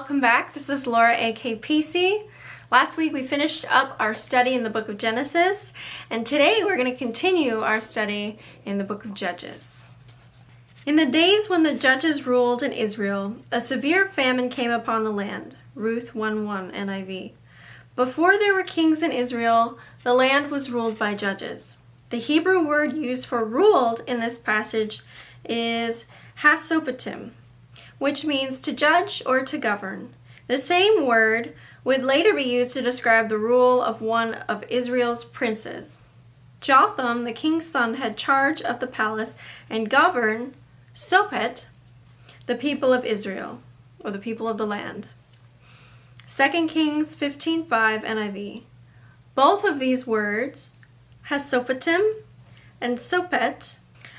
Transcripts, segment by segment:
welcome back. This is Laura, AKPC. Last week we finished up our study in the book of Genesis, and today we're going to continue our study in the book of Judges. In the days when the judges ruled in Israel, a severe famine came upon the land. Ruth 1:1 NIV. Before there were kings in Israel, the land was ruled by judges. The Hebrew word used for ruled in this passage is hasopatim, which means to judge or to govern. The same word would later be used to describe the rule of one of Israel's princes. Jotham, the king's son, had charge of the palace and governed Sopet, the people of Israel, or the people of the land. 2 Kings 15:5 NIV. Both of these words, hasopatim and sopet,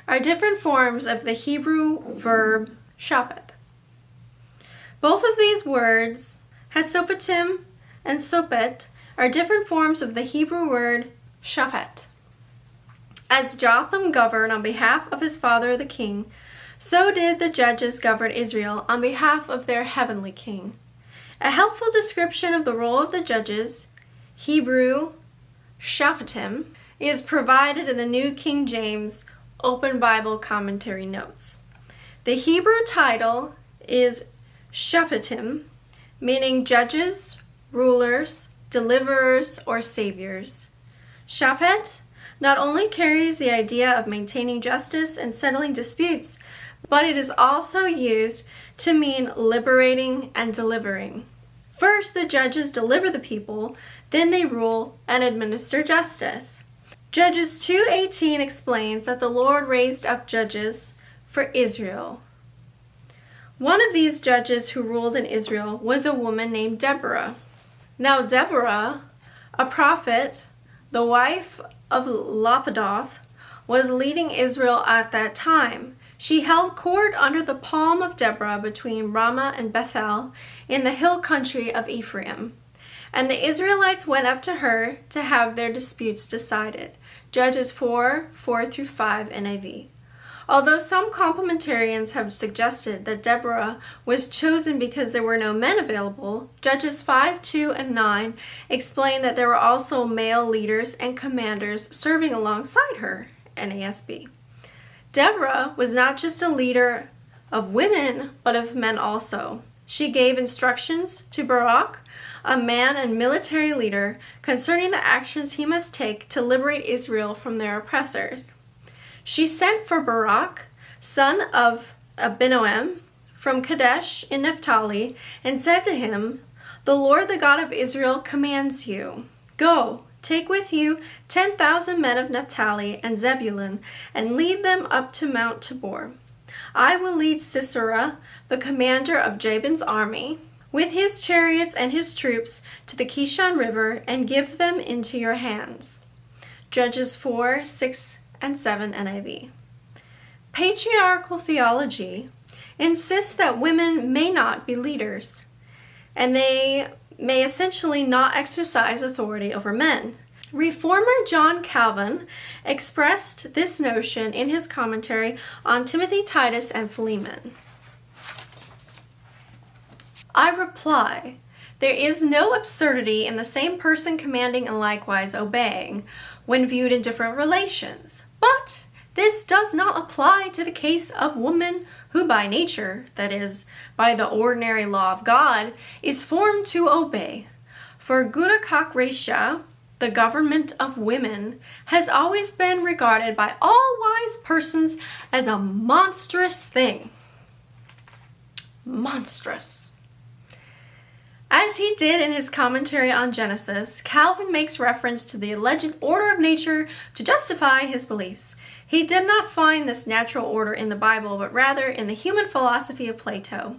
are different forms of the Hebrew verb shapet. Both of these words, hasopatim and sopet, are different forms of the Hebrew word shaphat. As Jotham governed on behalf of his father the king, so did the judges govern Israel on behalf of their heavenly king. A helpful description of the role of the judges, Hebrew shaphatim, is provided in the New King James Open Bible Commentary notes. The Hebrew title is shaphatim, meaning judges, rulers, deliverers, or saviors. Shaphat not only carries the idea of maintaining justice and settling disputes, but it is also used to mean liberating and delivering. First, the judges deliver the people, then they rule and administer justice. Judges 2:18 explains that the Lord raised up judges for Israel. One of these judges who ruled in Israel was a woman named Deborah. Now Deborah, a prophet, the wife of Lapidoth, was leading Israel at that time. She held court under the palm of Deborah between Ramah and Bethel in the hill country of Ephraim. And the Israelites went up to her to have their disputes decided. Judges 4:4-5 NIV. Although some complementarians have suggested that Deborah was chosen because there were no men available, Judges 5:2 and 9 explain that there were also male leaders and commanders serving alongside her, NASB. Deborah was not just a leader of women, but of men also. She gave instructions to Barak, a man and military leader, concerning the actions he must take to liberate Israel from their oppressors. She sent for Barak, son of Abinoam, from Kadesh in Naphtali, and said to him, "The Lord, the God of Israel, commands you, go, take with you 10,000 men of Naphtali and Zebulun, and lead them up to Mount Tabor. I will lead Sisera, the commander of Jabin's army, with his chariots and his troops to the Kishon River, and give them into your hands." Judges 4:6 and 7 NIV. Patriarchal theology insists that women may not be leaders, and they may essentially not exercise authority over men. Reformer John Calvin expressed this notion in his commentary on Timothy, Titus, and Philemon. I reply, there is no absurdity in the same person commanding and likewise obeying, when viewed in different relations. But this does not apply to the case of woman who by nature, that is, by the ordinary law of God, is formed to obey. For Guna Resha, the government of women, has always been regarded by all wise persons as a monstrous thing. Monstrous. As he did in his commentary on Genesis, Calvin makes reference to the alleged order of nature to justify his beliefs. He did not find this natural order in the Bible, but rather in the human philosophy of Plato.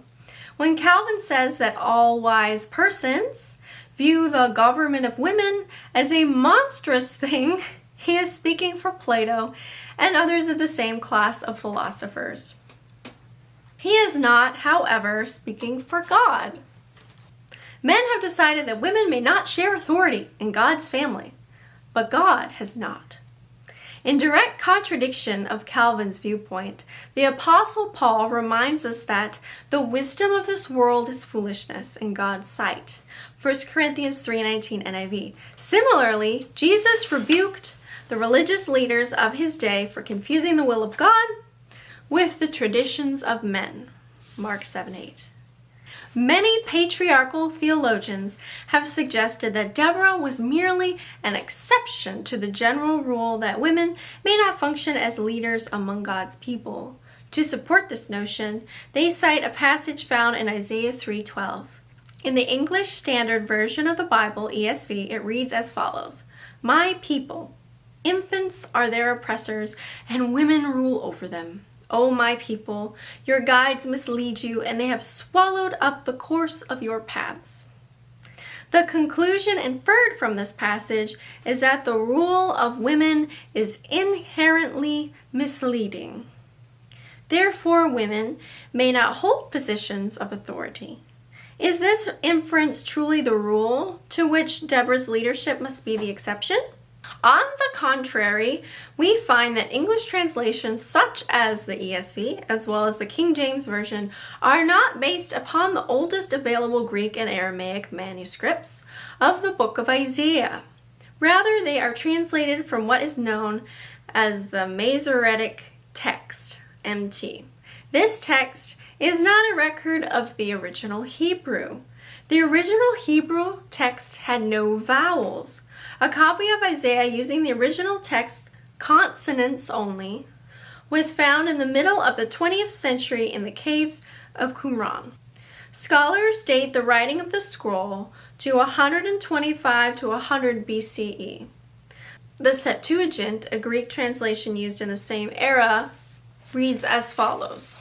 When Calvin says that all wise persons view the government of women as a monstrous thing, he is speaking for Plato and others of the same class of philosophers. He is not, however, speaking for God. Men have decided that women may not share authority in God's family, but God has not. In direct contradiction of Calvin's viewpoint, the Apostle Paul reminds us that the wisdom of this world is foolishness in God's sight. 1 Corinthians 3:19 NIV. Similarly, Jesus rebuked the religious leaders of his day for confusing the will of God with the traditions of men. Mark 7:8. Many patriarchal theologians have suggested that Deborah was merely an exception to the general rule that women may not function as leaders among God's people. To support this notion, they cite a passage found in Isaiah 3:12. In the English Standard Version of the Bible, ESV, it reads as follows: "My people, infants are their oppressors, and women rule over them. O my people, your guides mislead you, and they have swallowed up the course of your paths." The conclusion inferred from this passage is that the rule of women is inherently misleading. Therefore, women may not hold positions of authority. Is this inference truly the rule to which Deborah's leadership must be the exception? On the contrary, we find that English translations such as the ESV, as well as the King James Version, are not based upon the oldest available Greek and Aramaic manuscripts of the book of Isaiah. Rather, they are translated from what is known as the Masoretic text, MT. This text is not a record of the original Hebrew. The original Hebrew text had no vowels. A copy of Isaiah using the original text, consonants only, was found in the middle of the 20th century in the caves of Qumran. Scholars date the writing of the scroll to 125 to 100 BCE. The Septuagint, a Greek translation used in the same era, reads as follows: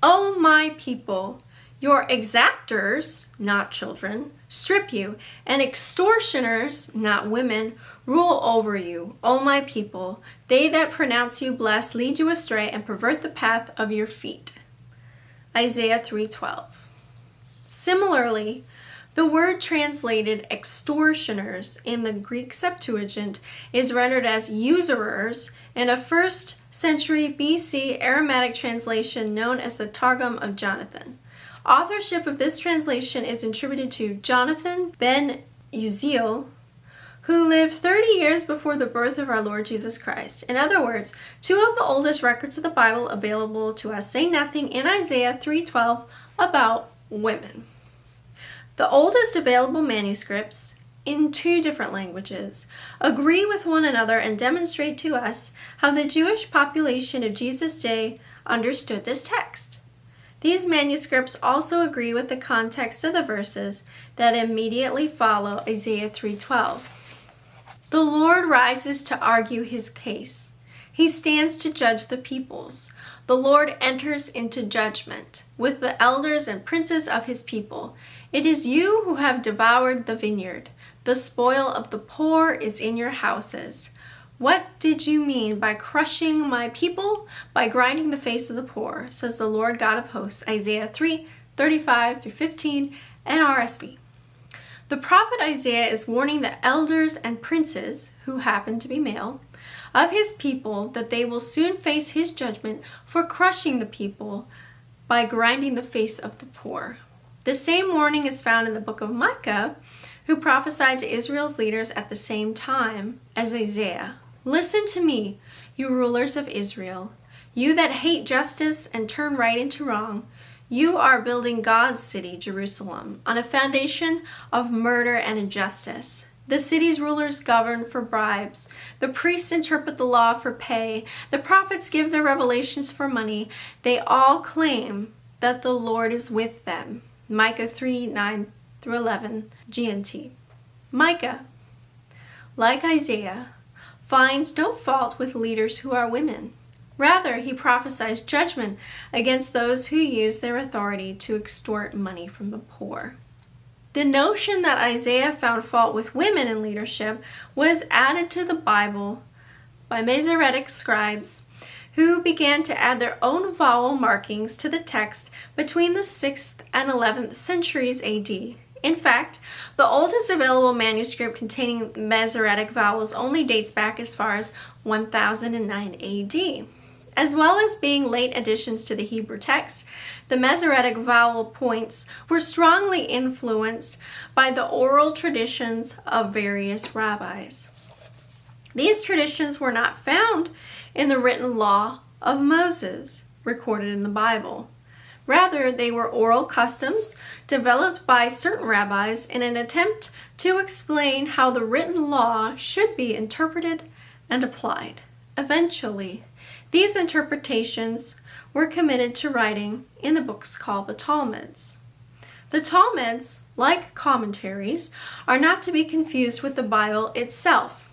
"O my people, your exactors, not children, strip you, and extortioners, not women, rule over you. O my people, they that pronounce you blessed lead you astray and pervert the path of your feet." Isaiah 3:12. Similarly, the word translated extortioners in the Greek Septuagint is rendered as usurers in a 1st century BC Aramaic translation known as the Targum of Jonathan. Authorship of this translation is attributed to Jonathan ben Uziel, who lived 30 years before the birth of our Lord Jesus Christ. In other words, two of the oldest records of the Bible available to us say nothing in Isaiah 3:12 about women. The oldest available manuscripts, in two different languages, agree with one another and demonstrate to us how the Jewish population of Jesus' day understood this text. These manuscripts also agree with the context of the verses that immediately follow Isaiah 3:12. The Lord rises to argue his case. He stands to judge the peoples. The Lord enters into judgment with the elders and princes of his people. It is you who have devoured the vineyard. The spoil of the poor is in your houses. What did you mean by crushing my people, by grinding the face of the poor, says the Lord God of hosts, Isaiah 3:35-15, NRSV. The prophet Isaiah is warning the elders and princes, who happen to be male, of his people that they will soon face his judgment for crushing the people by grinding the face of the poor. The same warning is found in the book of Micah, who prophesied to Israel's leaders at the same time as Isaiah. "Listen to me, you rulers of Israel, you that hate justice and turn right into wrong. You are building God's city, Jerusalem, on a foundation of murder and injustice. The city's rulers govern for bribes. The priests interpret the law for pay. The prophets give their revelations for money. They all claim that the Lord is with them." Micah 3:9-11 GNT. Micah, like Isaiah, finds no fault with leaders who are women. Rather, he prophesies judgment against those who use their authority to extort money from the poor. The notion that Isaiah found fault with women in leadership was added to the Bible by Masoretic scribes, who began to add their own vowel markings to the text between the 6th and 11th centuries AD. In fact, the oldest available manuscript containing Masoretic vowels only dates back as far as 1009 AD. As well as being late additions to the Hebrew text, the Masoretic vowel points were strongly influenced by the oral traditions of various rabbis. These traditions were not found in the written law of Moses recorded in the Bible. Rather, they were oral customs developed by certain rabbis in an attempt to explain how the written law should be interpreted and applied. Eventually, these interpretations were committed to writing in the books called the Talmuds. The Talmuds, like commentaries, are not to be confused with the Bible itself.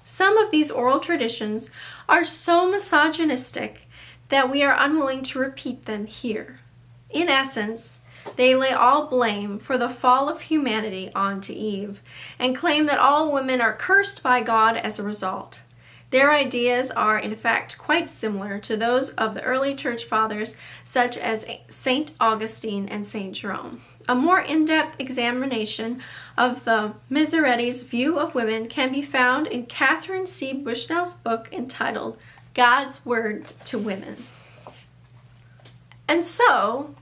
Some of these oral traditions are so misogynistic that we are unwilling to repeat them here. In essence, they lay all blame for the fall of humanity onto Eve and claim that all women are cursed by God as a result. Their ideas are, in fact, quite similar to those of the early church fathers such as St. Augustine and St. Jerome. A more in-depth examination of the Masoretes' view of women can be found in Catherine C. Bushnell's book entitled God's Word to Women. And so,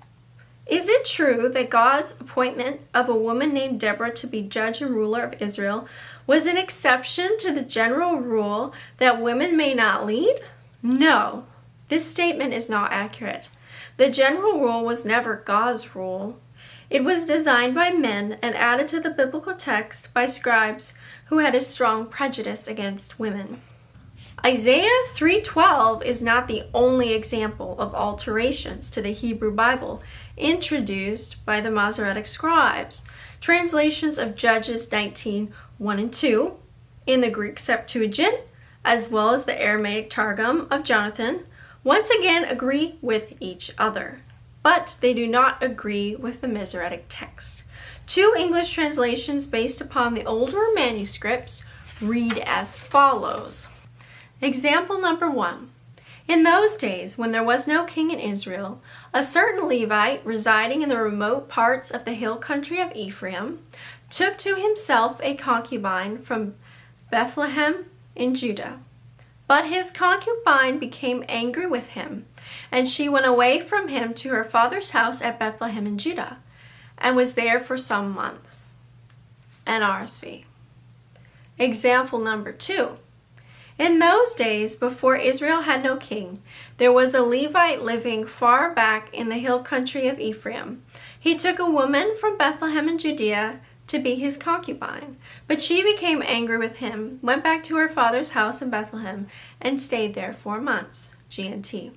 is it true that God's appointment of a woman named Deborah to be judge and ruler of Israel was an exception to the general rule that women may not lead? No, this statement is not accurate. The general rule was never God's rule. It was designed by men and added to the biblical text by scribes who had a strong prejudice against women. Isaiah 3:12 is not the only example of alterations to the Hebrew Bible introduced by the Masoretic scribes. Translations of Judges 19:1 and 2 in the Greek Septuagint, as well as the Aramaic Targum of Jonathan, once again agree with each other, but they do not agree with the Masoretic text. Two English translations based upon the older manuscripts read as follows. Example number 1. In those days, when there was no king in Israel, a certain Levite residing in the remote parts of the hill country of Ephraim took to himself a concubine from Bethlehem in Judah. But his concubine became angry with him, and she went away from him to her father's house at Bethlehem in Judah, and was there for some months. NRSV. Example number 2. In those days, before Israel had no king, there was a Levite living far back in the hill country of Ephraim. He took a woman from Bethlehem in Judea to be his concubine, but she became angry with him, went back to her father's house in Bethlehem, and stayed there 4 months. GNT.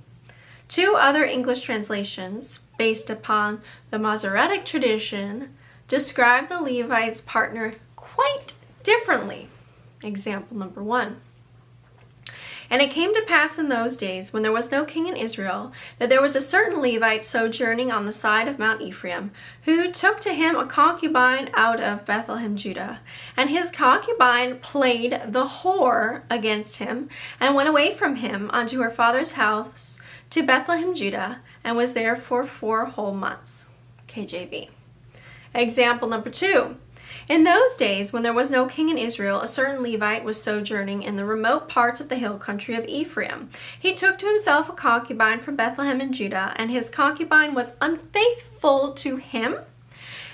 Two other English translations, based upon the Masoretic tradition, describe the Levite's partner quite differently. Example number 1. And it came to pass in those days, when there was no king in Israel, that there was a certain Levite sojourning on the side of Mount Ephraim, who took to him a concubine out of Bethlehem, Judah. And his concubine played the whore against him, and went away from him unto her father's house to Bethlehem, Judah, and was there for 4 whole months. KJV. Example number 2. In those days, when there was no king in Israel, a certain Levite was sojourning in the remote parts of the hill country of Ephraim. He took to himself a concubine from Bethlehem in Judah, and his concubine was unfaithful to him.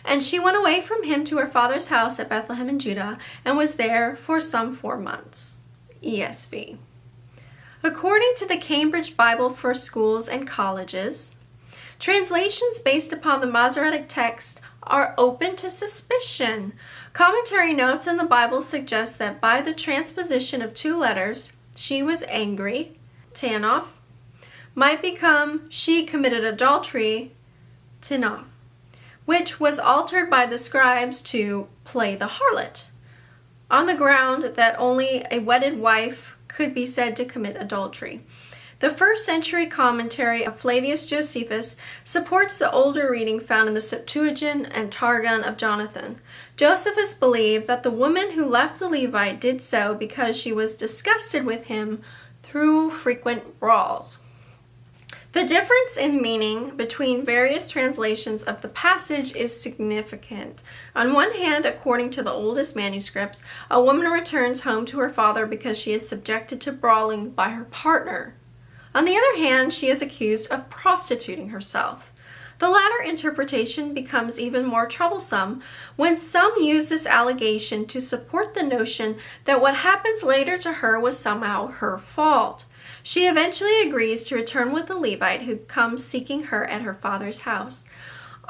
And she went away from him to her father's house at Bethlehem in Judah, and was there for some 4 months. ESV. According to the Cambridge Bible for Schools and Colleges, translations based upon the Masoretic text are open to suspicion. Commentary notes in the Bible suggest that by the transposition of 2 letters, she was angry, Tanoth, might become she committed adultery, Tinoth, which was altered by the scribes to play the harlot, on the ground that only a wedded wife could be said to commit adultery. The 1st century commentary of Flavius Josephus supports the older reading found in the Septuagint and Targum of Jonathan. Josephus believed that the woman who left the Levite did so because she was disgusted with him through frequent brawls. The difference in meaning between various translations of the passage is significant. On one hand, according to the oldest manuscripts, a woman returns home to her father because she is subjected to brawling by her partner. On the other hand, she is accused of prostituting herself. The latter interpretation becomes even more troublesome when some use this allegation to support the notion that what happens later to her was somehow her fault. She eventually agrees to return with the Levite who comes seeking her at her father's house.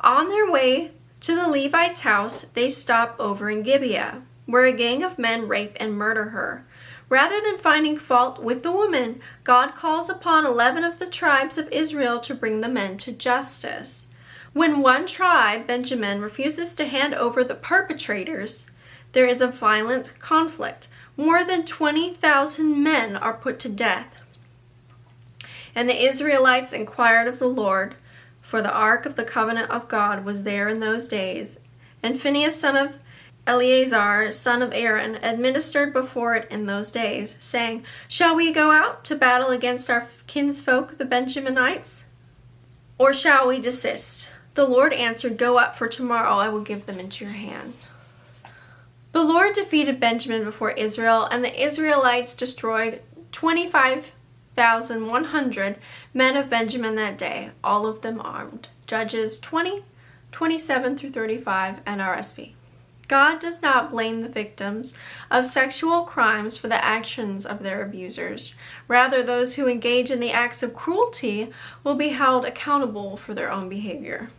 On their way to the Levite's house, they stop over in Gibeah, where a gang of men rape and murder her. Rather than finding fault with the woman, God calls upon 11 of the tribes of Israel to bring the men to justice. When one tribe, Benjamin, refuses to hand over the perpetrators, there is a violent conflict. More than 20,000 men are put to death. And the Israelites inquired of the Lord, for the ark of the covenant of God was there in those days. And Phinehas, son of Eleazar, son of Aaron, administered before it in those days, saying, "Shall we go out to battle against our kinsfolk, the Benjaminites? Or shall we desist?" The Lord answered, "Go up, for tomorrow I will give them into your hand." The Lord defeated Benjamin before Israel, and the Israelites destroyed 25,100 men of Benjamin that day, all of them armed. Judges 20:27-35 NRSV. God does not blame the victims of sexual crimes for the actions of their abusers. Rather, those who engage in the acts of cruelty will be held accountable for their own behavior.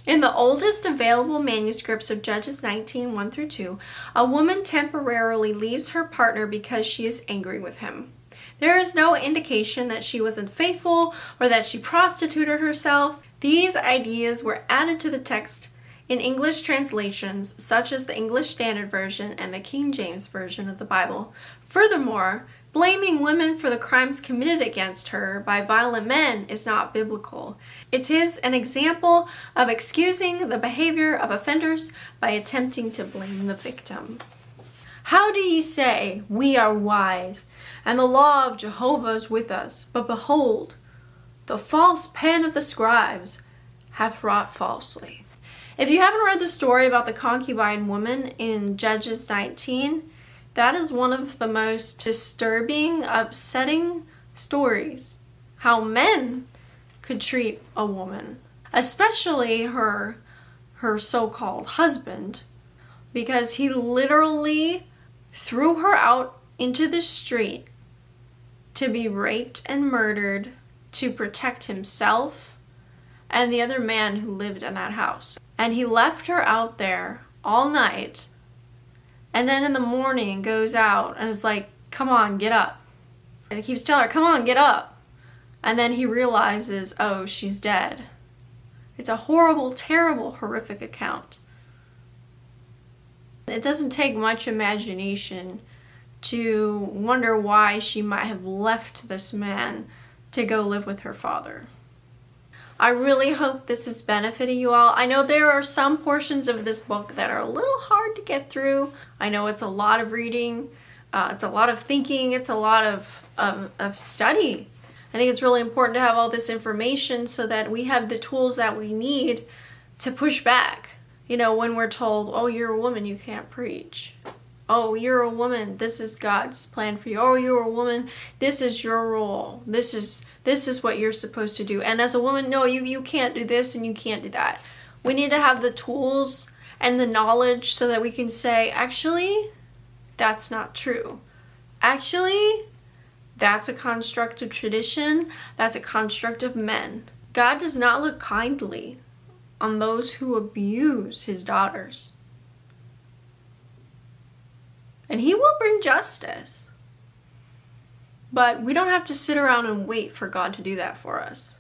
In the oldest available manuscripts of Judges 19:1-2, a woman temporarily leaves her partner because she is angry with him. There is no indication that she was unfaithful or that she prostituted herself. These ideas were added to the text in English translations, such as the English Standard Version and the King James Version of the Bible. Furthermore, blaming women for the crimes committed against her by violent men is not biblical. It is an example of excusing the behavior of offenders by attempting to blame the victim. How do ye say, "We are wise, and the law of Jehovah is with us"? But behold, the false pen of the scribes hath wrought falsely. If you haven't read the story about the concubine woman in Judges 19, that is one of the most disturbing, upsetting stories. How men could treat a woman, especially her so-called husband, because he literally threw her out into the street to be raped and murdered to protect himself and the other man who lived in that house. And he left her out there all night, and then in the morning goes out and is like, "Come on, get up." And he keeps telling her, "Come on, get up." And then he realizes, oh, she's dead. It's a horrible, terrible, horrific account. It doesn't take much imagination to wonder why she might have left this man to go live with her father. I really hope this is benefiting you all. I know there are some portions of this book that are a little hard to get through. I know it's a lot of reading, it's a lot of thinking, it's a lot of study. I think it's really important to have all this information so that we have the tools that we need to push back. You know, when we're told, "Oh, you're a woman, you can't preach." "Oh, you're a woman, this is God's plan for you." "Oh, you're a woman, this is your role. This is what you're supposed to do." And as a woman, no, you can't do this and you can't do that. We need to have the tools and the knowledge so that we can say, actually, that's not true. Actually, that's a construct of tradition. That's a construct of men. God does not look kindly on those who abuse his daughters. And he will bring justice. But we don't have to sit around and wait for God to do that for us.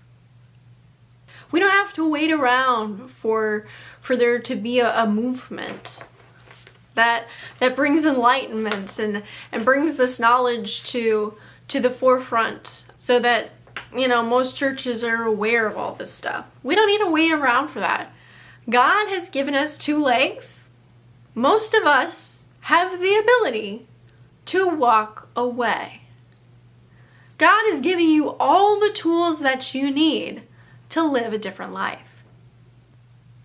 We don't have to wait around for there to be a movement that brings enlightenment and brings this knowledge to the forefront so that, you know, most churches are aware of all this stuff. We don't need to wait around for that. God has given us 2 legs. Most of us have the ability to walk away. God is giving you all the tools that you need to live a different life.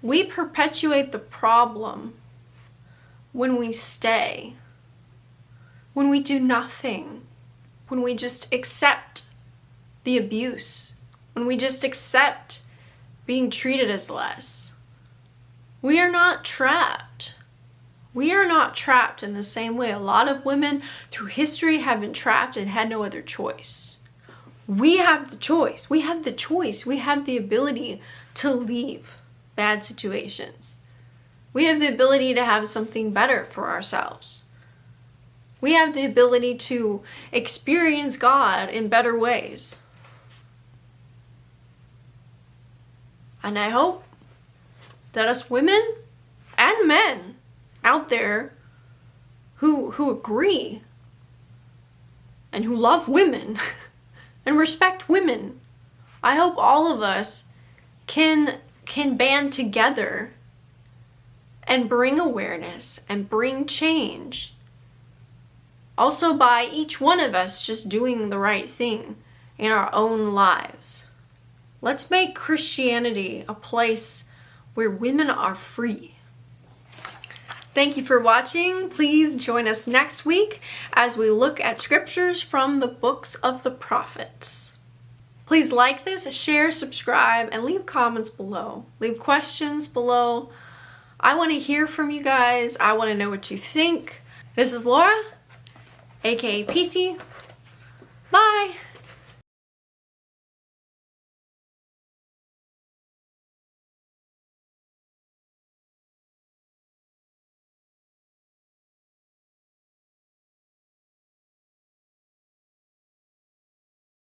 We perpetuate the problem when we stay, when we do nothing, when we just accept the abuse, when we just accept being treated as less. We are not trapped. We are not trapped in the same way a lot of women through history have been trapped and had no other choice. We have the choice. We have the choice. We have the ability to leave bad situations. We have the ability to have something better for ourselves. We have the ability to experience God in better ways. And I hope that us women and men out there who agree and who love women and respect women, I hope all of us can band together and bring awareness and bring change. Also by each one of us just doing the right thing in our own lives. Let's make Christianity a place where women are free. Thank you for watching. Please join us next week as we look at scriptures from the books of the prophets. Please like this, share, subscribe, and leave comments below. Leave questions below. I want to hear from you guys. I want to know what you think. This is Laura, aka PC. Bye!